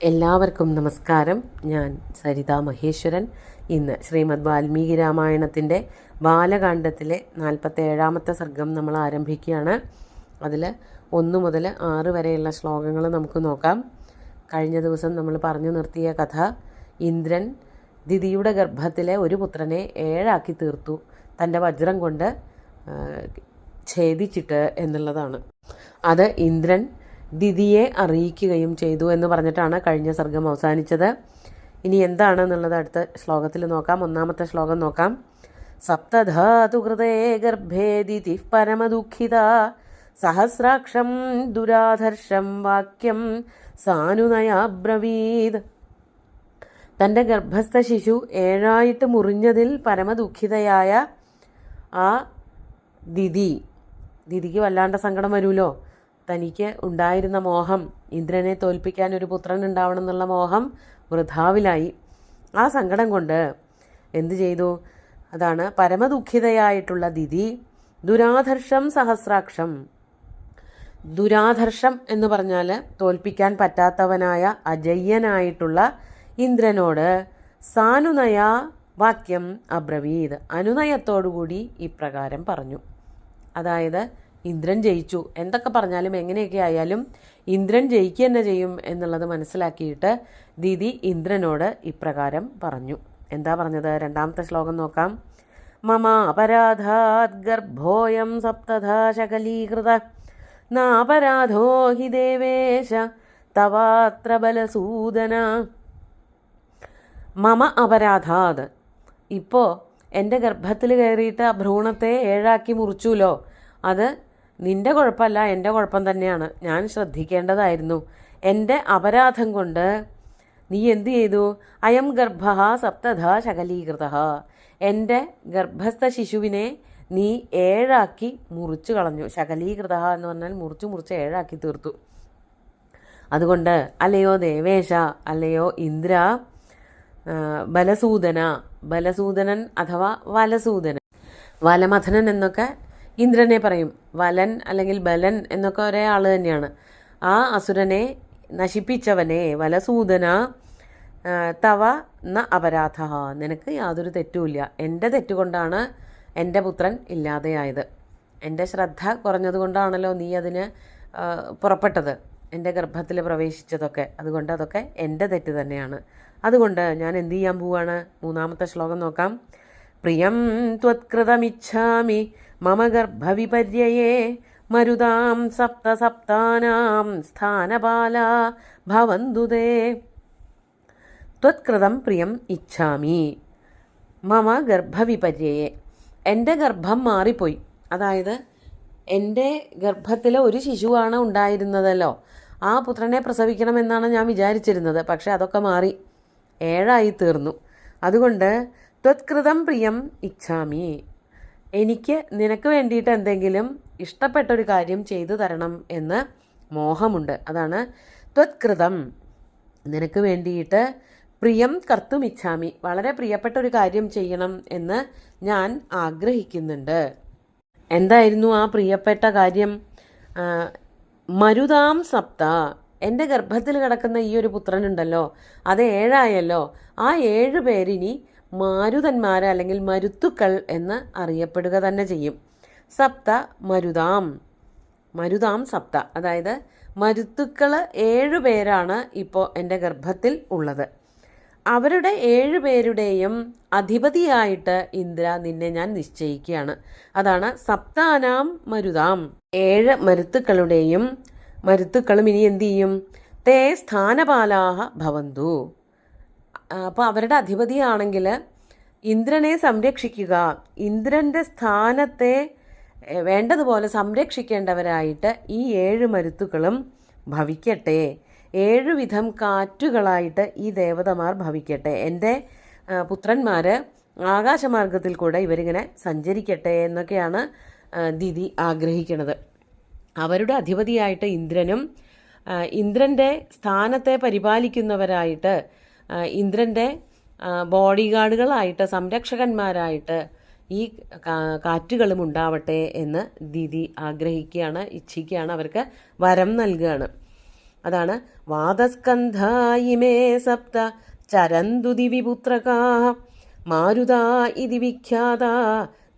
എല്ലാവർക്കും നമസ്കാരം. ഞാൻ സരിത മഹേശ്വരൻ. ഇന്ന് ശ്രീമദ് വാൽമീകി രാമായണത്തിൻ്റെ ബാലകാണ്ഡത്തിലെ 47-ാമത്തെ സർഗം നമ്മൾ ആരംഭിക്കുകയാണ്. അതിൽ 1 മുതൽ 6 വരെയുള്ള ശ്ലോകങ്ങൾ നമുക്ക് നോക്കാം. കഴിഞ്ഞ ദിവസം നമ്മൾ പറഞ്ഞു നിർത്തിയ കഥ, ഇന്ദ്രൻ ദിതിയുടെ ഗർഭത്തിലെ ഒരു പുത്രനെ 7 ആക്കി തീർത്തു, തൻ്റെ വജ്രം കൊണ്ട് ഛേദിച്ചിട്ട് എന്നുള്ളതാണ്. അത് ഇന്ദ്രൻ ദിതിയെ അറിയിക്കുകയും ചെയ്തു എന്ന് പറഞ്ഞിട്ടാണ് കഴിഞ്ഞ സർഗം അവസാനിച്ചത്. ഇനി എന്താണെന്നുള്ളത് അടുത്ത ശ്ലോകത്തിൽ നോക്കാം. 1-ാമത്തെ ശ്ലോകം നോക്കാം. സപ്തധാതുകൃതേ ഗർഭേ ദിതി പരമദുഃഖിത സഹസ്രാക്ഷം ദുരാധർഷം വാക്യം സാനുനയാബ്രവീത്. തൻ്റെ ഗർഭസ്ഥ ശിശു 7 മുറിഞ്ഞതിൽ പരമദുഃഖിതയായ ആ ദിതിക്ക് വല്ലാണ്ട സങ്കടം വരുമല്ലോ. തനിക്ക് ഉണ്ടായിരുന്ന മോഹം, ഇന്ദ്രനെ തോൽപ്പിക്കാൻ ഒരു പുത്രൻ ഉണ്ടാവണം എന്നുള്ള മോഹം വൃഥാവിലായി. ആ സങ്കടം കൊണ്ട് എന്തു ചെയ്തു? അതാണ് പരമദുഃഖിതയായിട്ടുള്ള ദിതി ദുരാധർഷം സഹസ്രാക്ഷം. ദുരാധർഷം എന്ന് പറഞ്ഞാൽ തോൽപ്പിക്കാൻ പറ്റാത്തവനായ അജയ്യനായിട്ടുള്ള ഇന്ദ്രനോട് സാനുനയ വാക്യം അബ്രവീത്, അനുനയത്തോടുകൂടി ഇപ്രകാരം പറഞ്ഞു. അതായത് ഇന്ദ്രൻ ജയിച്ചു, എന്തൊക്കെ പറഞ്ഞാലും എങ്ങനെയൊക്കെ ആയാലും ഇന്ദ്രൻ ജയിക്കുക തന്നെ ചെയ്യും എന്നുള്ളത് മനസ്സിലാക്കിയിട്ട് ദിതി ഇന്ദ്രനോട് ഇപ്രകാരം പറഞ്ഞു. എന്താ പറഞ്ഞത്? 2-ാമത്തെ ശ്ലോകം നോക്കാം. മമ അപരാധാത് ഗർഭോയം സപ്തധാ ശകലീകൃത നാപരാധോ ഹി ദേവേശ തവാത്ര ബലസൂദന. മമ അപരാധാത്, ഇപ്പോൾ എൻ്റെ ഗർഭത്തിൽ കയറിയിട്ട് ആ ഭ്രൂണത്തെ 7 ആക്കി മുറിച്ചുല്ലോ, അത് നിൻ്റെ കുഴപ്പമല്ല, എൻ്റെ കുഴപ്പം തന്നെയാണ്. ഞാൻ ശ്രദ്ധിക്കേണ്ടതായിരുന്നു. എൻ്റെ അപരാധം കൊണ്ട് നീ എന്തു ചെയ്തു? അയം ഗർഭ സപ്തധ ശകലീകൃത, എൻ്റെ ഗർഭസ്ഥ ശിശുവിനെ നീ 7 ആക്കി മുറിച്ചു കളഞ്ഞു. ശകലീകൃത എന്ന് പറഞ്ഞാൽ മുറിച്ച് 7 ആക്കി തീർത്തു. അതുകൊണ്ട് അല്ലയോ ദേവേശ, അല്ലയോ ഇന്ദ്ര, ബലസൂദനൻ അഥവാ വലസൂദനൻ, വലമഥനൻ എന്നൊക്കെ ഇന്ദ്രനെ പറയും. വലൻ അല്ലെങ്കിൽ ബലൻ എന്നൊക്കെ ഒരേ ആൾ തന്നെയാണ്. ആ അസുരനെ നശിപ്പിച്ചവനെ വലസൂദന, തവ ന അപരാധ, നിനക്ക് യാതൊരു തെറ്റുമില്ല. എൻ്റെ തെറ്റുകൊണ്ടാണ് എൻ്റെ പുത്രൻ ഇല്ലാതെയായത്. എൻ്റെ ശ്രദ്ധ കുറഞ്ഞതുകൊണ്ടാണല്ലോ നീ അതിന് പുറപ്പെട്ടത്, എൻ്റെ ഗർഭത്തിൽ പ്രവേശിച്ചതൊക്കെ. അതുകൊണ്ട് അതൊക്കെ എൻ്റെ തെറ്റ് തന്നെയാണ്. അതുകൊണ്ട് ഞാൻ എന്ത് ചെയ്യാൻ പോവാണ്? 3-ാമത്തെ ശ്ലോകം നോക്കാം. പ്രിയം ത്വത്കൃതമിച്ഛാമി മമ ഗർഭവിപര്യയേ മരുതാം സപ്തസപ്താനാം സ്ഥാനപാല ഭവന്തു തേ. ത്വത്കൃതം പ്രിയം ഇച്ഛാമി മമ ഗർഭവിപര്യയേ, എൻ്റെ ഗർഭം മാറിപ്പോയി. അതായത് എൻ്റെ ഗർഭത്തിൽ ഒരു ശിശുവാണ് ഉണ്ടായിരുന്നതല്ലോ, ആ പുത്രനെ പ്രസവിക്കണമെന്നാണ് ഞാൻ വിചാരിച്ചിരുന്നത്. പക്ഷെ അതൊക്കെ മാറി 7 ആയി തീർന്നു. അതുകൊണ്ട് ത്വത്കൃതം പ്രിയം ഇച്ഛാമി, എനിക്ക് നിനക്ക് വേണ്ടിയിട്ട് എന്തെങ്കിലും ഇഷ്ടപ്പെട്ടൊരു കാര്യം ചെയ്തു തരണം എന്ന് മോഹമുണ്ട്. അതാണ് ത്വത്കൃതം, നിനക്ക് വേണ്ടിയിട്ട് പ്രിയം കർത്തും ഇച്ഛാമി, വളരെ പ്രിയപ്പെട്ട ഒരു കാര്യം ചെയ്യണം എന്ന് ഞാൻ ആഗ്രഹിക്കുന്നുണ്ട്. എന്തായിരുന്നു ആ പ്രിയപ്പെട്ട കാര്യം? മരുതാം സപ്ത, എൻ്റെ ഗർഭത്തിൽ കിടക്കുന്ന ഈ ഒരു പുത്രനുണ്ടല്ലോ, അത് 7 ആയല്ലോ. ആ 7 പേരിനി മാരുതന്മാര് അല്ലെങ്കിൽ മരുത്തുക്കൾ എന്ന് അറിയപ്പെടുക തന്നെ ചെയ്യും. സപ്ത മരുതാം സപ്ത, അതായത് മരുത്തുക്കൾ 7 പേരാണ് ഇപ്പോൾ എൻ്റെ ഗർഭത്തിൽ ഉള്ളത്. അവരുടെ 7 പേരുടെയും അധിപതിയായിട്ട് ഇന്ദ്ര നിന്നെ ഞാൻ നിശ്ചയിക്കുകയാണ്. അതാണ് സപ്താനാം മരുതാം, 7 മരുത്തുക്കളും ഇനി എന്തു ചെയ്യും? തേ സ്ഥാനപാലാഹ ഭവന്തു. അപ്പോൾ അവരുടെ അധിപതിയാണെങ്കിൽ ഇന്ദ്രനെ സംരക്ഷിക്കുക, ഇന്ദ്രൻ്റെ സ്ഥാനത്തെ വേണ്ടതുപോലെ സംരക്ഷിക്കേണ്ടവരായിട്ട് ഈ 7 മരുത്തുക്കളും ഭവിക്കട്ടെ. 7 വിധം കാറ്റുകളായിട്ട് ഈ ദേവതമാർ ഭവിക്കട്ടെ. എൻ്റെ പുത്രന്മാർ ആകാശമാർഗത്തിൽ കൂടെ ഇവരിങ്ങനെ സഞ്ചരിക്കട്ടെ എന്നൊക്കെയാണ് ദിതി ആഗ്രഹിക്കുന്നത്. അവരുടെ അധിപതിയായിട്ട് ഇന്ദ്രനും ഇന്ദ്രൻ്റെ സ്ഥാനത്തെ പരിപാലിക്കുന്നവരായിട്ട് ഇന്ദ്രൻ്റെ ബോഡി ഗാർഡുകളായിട്ട് സംരക്ഷകന്മാരായിട്ട് ഈ കാറ്റുകളും ഉണ്ടാവട്ടെ എന്ന് ദിതി ആഗ്രഹിക്കുകയാണ്, ഇച്ഛിക്കുകയാണ്, അവർക്ക് വരം നൽകുകയാണ്. അതാണ് വാതസ്കന്ധ ഇമേ സപ്ത ചരന്തു ദിവി പുത്രകാഃ മാരുതാ ഇതി വിഖ്യാത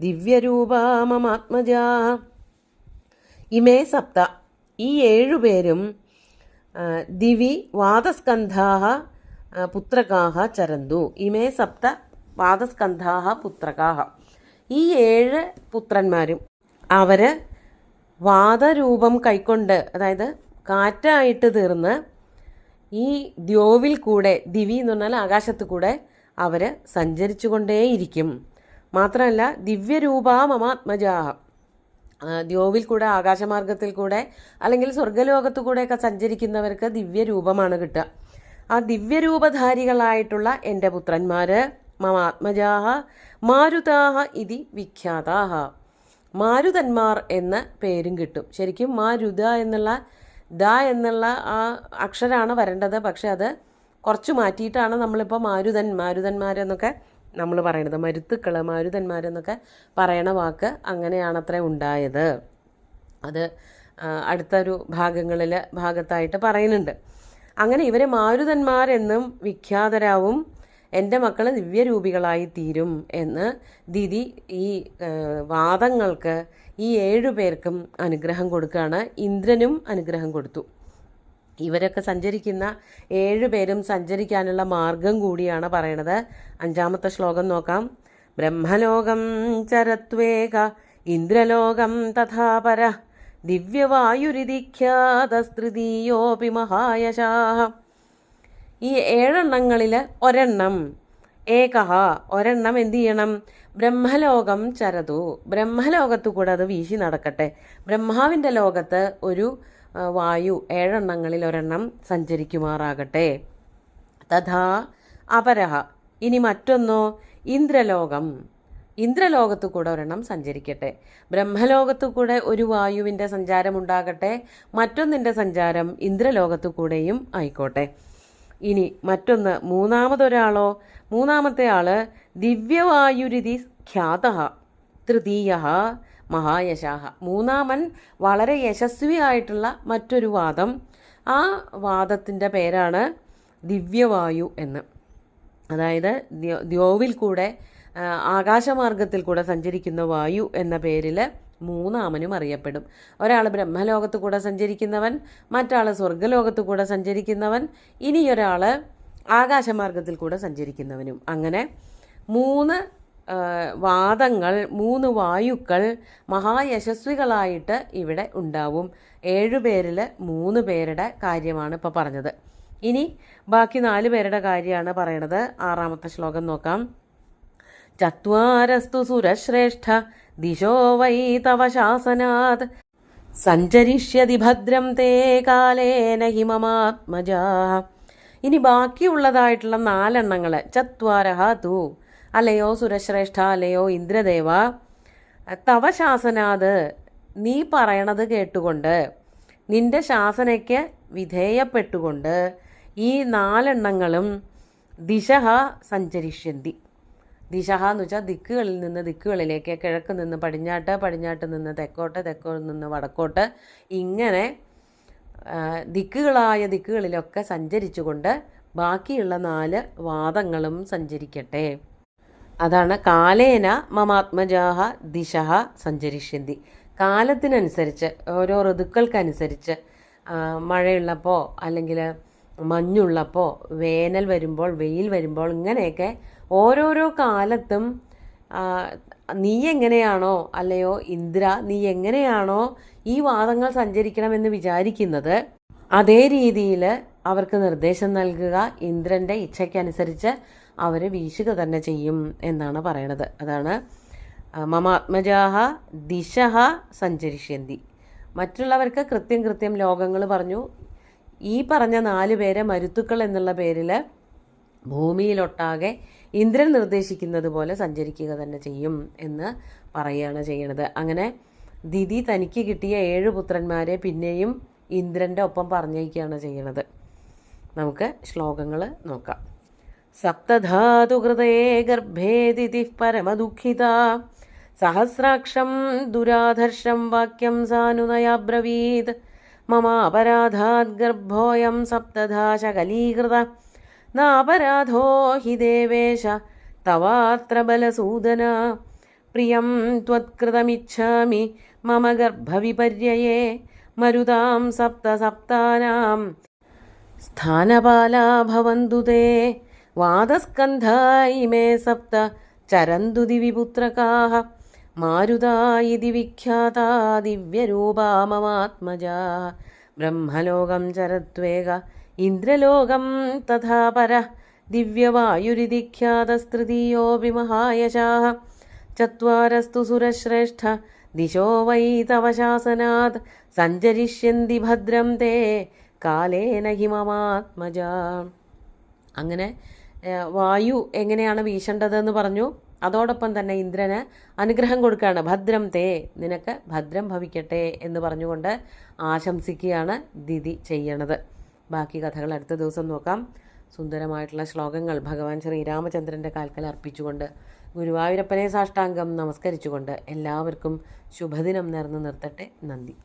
ദിവ്യരൂപാ മമാത്മജാഃ. ഇമേ സപ്ത, ഈ 7 പേരും ദിവി വാതസ്കന്ധാഃ പുത്രകാഃ ചരന്തു. ഇമേ സപ്ത വാതസ്കന്ധാഃ പുത്രകാഃ. ഈ 7 പുത്രന്മാരും അവർ വാതരൂപം കൈക്കൊണ്ട്, അതായത് കാറ്റായിട്ട് തീർന്ന് ഈ ദ്യോവിൽ കൂടെ, ദിവി എന്ന് പറഞ്ഞാൽ ആകാശത്ത് കൂടെ അവർ സഞ്ചരിച്ചു കൊണ്ടേയിരിക്കും. മാത്രമല്ല ദിവ്യരൂപാ മമാത്മജാഃ, ദ്യോവിൽ കൂടെ, ആകാശമാർഗത്തിൽ കൂടെ അല്ലെങ്കിൽ സ്വർഗലോകത്തു കൂടെയൊക്കെ സഞ്ചരിക്കുന്നവർക്ക് ദിവ്യരൂപമാണ് കിട്ടുക. ആ ദിവ്യരൂപധാരികളായിട്ടുള്ള എൻ്റെ പുത്രന്മാർ മമാത്മജാഃ മാരുതാഃ ഇതി വിഖ്യാതാഃ, മാരുതന്മാർ എന്ന പേരും കിട്ടും. ശരിക്കും മാരുത എന്നുള്ള എന്നുള്ള ആ അക്ഷരമാണ് വരേണ്ടത്. പക്ഷെ അത് കുറച്ച് മാറ്റിയിട്ടാണ് നമ്മളിപ്പോൾ മാരുതന്മാരെന്നൊക്കെ നമ്മൾ പറയണത്. മരുത്തുക്കൾ, മാരുതന്മാരെന്നൊക്കെ പറയണ വാക്ക് അങ്ങനെയാണത്രേ ഉണ്ടായത്. അത് അടുത്തൊരു ഭാഗത്തായിട്ട് പറയുന്നുണ്ട്. അങ്ങനെ ഇവരെ മാരുതന്മാരെന്നും വിഖ്യാതരാവും, എൻ്റെ മക്കൾ ദിവ്യരൂപികളായി തീരും എന്ന് ദിതി ഈ വാദങ്ങൾക്ക് ഈ 7 പേർക്കും അനുഗ്രഹം കൊടുക്കുകയാണ്. ഇന്ദ്രനും അനുഗ്രഹം കൊടുത്തു. ഇവരൊക്കെ സഞ്ചരിക്കുന്ന 7 പേരും സഞ്ചരിക്കാനുള്ള മാർഗം കൂടിയാണ് പറയണത്. 5-ാമത്തെ ശ്ലോകം നോക്കാം. ബ്രഹ്മലോകം ചരത്വേക ഇന്ദ്രലോകം തഥാപര ദിവ്യവായുരിതിഖ്യാതസ്തൃതീയോപി മഹായശാഃ. ഈ 7 എണ്ണങ്ങളിൽ ഒരെണ്ണം, ഒരെണ്ണം എന്ത് ചെയ്യണം? ബ്രഹ്മലോകം ചരതു, ബ്രഹ്മലോകത്തു കൂടെ അത് വീശി നടക്കട്ടെ. ബ്രഹ്മാവിൻ്റെ ലോകത്ത് ഒരു വായു 7 എണ്ണങ്ങളിൽ ഒരെണ്ണം സഞ്ചരിക്കുമാറാകട്ടെ. തഥാ അപരഹ, ഇനി മറ്റൊന്നോ ഇന്ദ്രലോകത്തു കൂടെ ഒരെണ്ണം സഞ്ചരിക്കട്ടെ. ബ്രഹ്മലോകത്തു കൂടെ ഒരു വായുവിൻ്റെ സഞ്ചാരം ഉണ്ടാകട്ടെ, മറ്റൊന്നിൻ്റെ സഞ്ചാരം ഇന്ദ്രലോകത്തു കൂടെയും ആയിക്കോട്ടെ. ഇനി മറ്റൊന്ന്, മൂന്നാമത്തെ ആള് ദിവ്യവായുരിതി ഖ്യാതഃ തൃതീയഃ മഹായശാഃ. മൂന്നാമൻ വളരെ യശസ്വിയായിട്ടുള്ള മറ്റൊരു വാദം. ആ വാദത്തിൻ്റെ പേരാണ് ദിവ്യവായു എന്ന്. അതായത് ദ്യോവിൽ കൂടെ, ആകാശമാർഗത്തിൽ കൂടെ സഞ്ചരിക്കുന്ന വായു എന്ന പേരിൽ മൂന്നാമനും അറിയപ്പെടും. ഒരാൾ ബ്രഹ്മലോകത്ത് കൂടെ സഞ്ചരിക്കുന്നവൻ, മറ്റാൾ സ്വർഗലോകത്ത് കൂടെ സഞ്ചരിക്കുന്നവൻ, ഇനിയൊരാൾ ആകാശമാർഗത്തിൽ കൂടെ സഞ്ചരിക്കുന്നവനും. അങ്ങനെ 3 വാദങ്ങൾ, 3 വായുക്കൾ മഹായശസ്വികളായിട്ട് ഇവിടെ ഉണ്ടാവും. 7 പേരിൽ 3 പേരുടെ കാര്യമാണ് ഇപ്പോൾ പറഞ്ഞത്. ഇനി ബാക്കി 4 പേരുടെ കാര്യമാണ് പറയണത്. 6-ാമത്തെ ശ്ലോകം നോക്കാം. ചത്വാരസ്തു സുരശ്രേഷ്ഠ ദിശോ വൈ തവ ശാസനാത് സഞ്ചരിഷ്യതി ഭദ്രം തേ കാലേന ഹി മമാത്മജാഃ. ഇനി ബാക്കിയുള്ളതായിട്ടുള്ള 4 എണ്ണങ്ങൾ, ചത്വാരഹ തു, അല്ലയോ സുരശ്രേഷ്ഠ, അല്ലയോ ഇന്ദ്രദേവ, തവ ശാസനാത്, നീ പറയണത് കേട്ടുകൊണ്ട്, നിന്റെ ശാസനയ്ക്ക് വിധേയപ്പെട്ടുകൊണ്ട് ഈ 4 എണ്ണങ്ങളും ദിശഃ സഞ്ചരിഷ്യന്തി. ദിശഃ എന്ന് വെച്ചാൽ ദിക്കുകളിൽ നിന്ന് ദിക്കുകളിലേക്ക്, കിഴക്ക് നിന്ന് പടിഞ്ഞാട്ട്, പടിഞ്ഞാട്ട് നിന്ന് തെക്കോട്ട്, തെക്കോട്ട് നിന്ന് വടക്കോട്ട്, ഇങ്ങനെ ദിക്കുകളിലൊക്കെ സഞ്ചരിച്ചുകൊണ്ട് ബാക്കിയുള്ള 4 വാദങ്ങളും സഞ്ചരിക്കട്ടെ. അതാണ് കാലേന മമാത്മജാഃ ദിശഃ സഞ്ചരിഷ്യന്തി. കാലത്തിനനുസരിച്ച്, ഓരോ ഋതുക്കൾക്കനുസരിച്ച്, മഴയുള്ളപ്പോൾ അല്ലെങ്കിൽ മഞ്ഞുള്ളപ്പോൾ, വേനൽ വരുമ്പോൾ, വെയിൽ വരുമ്പോൾ, ഇങ്ങനെയൊക്കെ ഓരോരോ കാലത്തും നീ എങ്ങനെയാണോ, അല്ലയോ ഇന്ദ്ര, നീ എങ്ങനെയാണോ ഈ വാദങ്ങൾ സഞ്ചരിക്കണമെന്ന് വിചാരിക്കുന്നത്, അതേ രീതിയിൽ അവർക്ക് നിർദ്ദേശം നൽകുക. ഇന്ദ്രൻ്റെ ഇച്ഛയ്ക്കനുസരിച്ച് അവർ വീശുക തന്നെ ചെയ്യും എന്നാണ് പറയണത്. അതാണ് മമാത്മജാഃ ദിശഃ സഞ്ചരിഷ്യന്തി. മറ്റുള്ളവർക്ക് കൃത്യം ലോകങ്ങൾ പറഞ്ഞു. ഈ പറഞ്ഞ 4 പേരെ മരുത്തുക്കൾ എന്നുള്ള പേരിൽ ഭൂമിയിലൊട്ടാകെ ഇന്ദ്രൻ നിർദ്ദേശിക്കുന്നത് പോലെ സഞ്ചരിക്കുക തന്നെ ചെയ്യും എന്ന് പറയുകയാണ് ചെയ്യണത്. അങ്ങനെ ദിതി തനിക്ക് കിട്ടിയ 7 പുത്രന്മാരെ പിന്നെയും ഇന്ദ്രൻ്റെ ഒപ്പം പറഞ്ഞയക്കുകയാണ് ചെയ്യണത്. നമുക്ക് ശ്ലോകങ്ങൾ നോക്കാം. സപ്തധാതുകൃതേ ഗർഭേ ദിതിഃ പരമദുഃഖിത സഹസ്രാക്ഷം ദുരാധർഷം വാക്യം സാനുനയാബ്രവീത് മമാപരാധാത് ഗർഭോയം സപ്തധാ ശകലീകൃത നാപരാധോ ഹി ദേവേശ തവാത്ര ബലസൂദന പ്രിയം ത്വത്കൃതമിച്ഛാമി മമ ഗർഭവിപര്യയേ മരുതാം സപ്തസപ്താനാം സ്ഥാനപാലാ ഭവന്തു തേ വാദസ്കന്ധ ഇമേ സപ്ത ചരന്തു ദിവി പുത്രകാഃ മാരുതാ ഇതി വിഖ്യാതാ ദിവ്യരൂപാ മമാത്മജാ ബ്രഹ്മലോകം ചരത്വേക ഇന്ദ്രലോകം തഥാ പരഃ ദിവ്യവായുരിതി ഖ്യാതസ്തൃതീയോऽപി മഹായശാഃ ചത്വാരസ്തു സുരശ്രേഷ്ഠ ദിശോ വൈ തവ ശാസനാത് സഞ്ചരിഷ്യന്തി ഭദ്രം തേ കാലേന ഹി മമാത്മജാ. അങ്ങനെ വായു എങ്ങനെയാണ് വീശേണ്ടതെന്ന് പറഞ്ഞു. അതോടൊപ്പം തന്നെ ഇന്ദ്രന് അനുഗ്രഹം കൊടുക്കുകയാണ്. ഭദ്രം തേ, നിനക്ക് ഭദ്രം ഭവിക്കട്ടെ എന്ന് പറഞ്ഞുകൊണ്ട് ആശംസിക്കുകയാണ് ദിതി ചെയ്യണത്. ബാക്കി കഥകൾ അടുത്ത ദിവസം നോക്കാം. സുന്ദരമായിട്ടുള്ള ശ്ലോകങ്ങൾ ഭഗവാൻ ശ്രീരാമചന്ദ്രൻ്റെ കാൽക്കൽ അർപ്പിച്ചുകൊണ്ട് ഗുരുവായൂരപ്പനെ സാഷ്ടാംഗം നമസ്കരിച്ചുകൊണ്ട് എല്ലാവർക്കും ശുഭദിനം നേർന്നു നിർത്തട്ടെ. നന്ദി.